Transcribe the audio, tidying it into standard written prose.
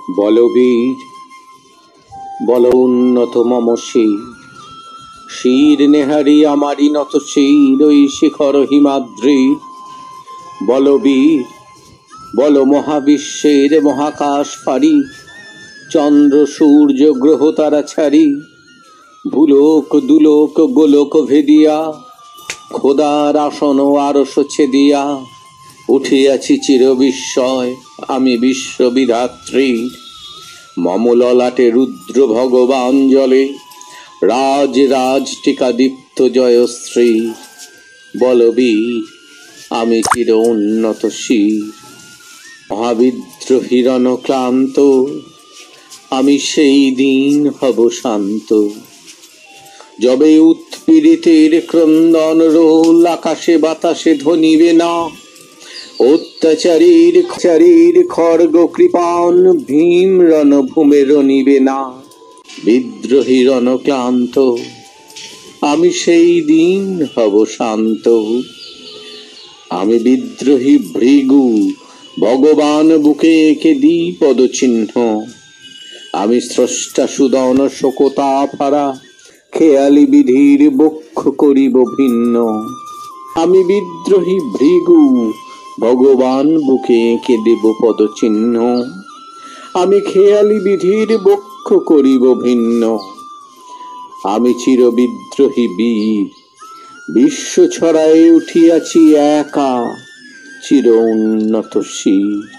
বলবীর বল উন্নত মম শির, শির নেহারি আমারি নত শির ওই শিখর হিমাদ্রির। বলবীর বল মহাবিশ্বের মহাকাশ ফারি, চন্দ্র সূর্য গ্রহ তারা ছাড়ি, ভুলোক দুলোক গোলোক ভেদিয়া, খোদার আসন আরশ ছেদিয়া, উঠিয়াছি চির বিস্ময় আমি বিশ্ববিধাত্রী। মম ললাটে রুদ্র ভগবান জলে, রাজ রাজ টিকা দীপ্ত জয়শ্রী। বলবীর আমি চির উন্নত শির, মহাবিদ্রোহী রণক্লান্ত, আমি সেই দিন হব শান্ত। যবে উৎপীড়িতের ক্রন্দন রোল আকাশে বাতাসে ধ্বনিবে না, অত্যাচারীর চারীর খড়গ কৃপাণ ভীম রণভূমে রণিবে না। বিদ্রোহী রণক্লান্ত, আমি সেই দিন হব শান্ত। আমি বিদ্রোহী ভৃগু, ভগবান বুকে এঁকে দিই পদচিহ্ন। আমি স্রষ্টা সুদন শোকতা ফারা, খেয়ালি বিধির বক্ষ করিব ভিন্ন। আমি বিদ্রোহী ভৃগু, ভগবান বুকে এঁকে দেব পদচিহ্ন। আমি খেয়ালি বিধির বক্ষ করিব ভিন্ন। আমি চির বিদ্রোহী বীর, বিশ্ব ছড়ায় উঠিয়াছি একা চির উন্নত শির।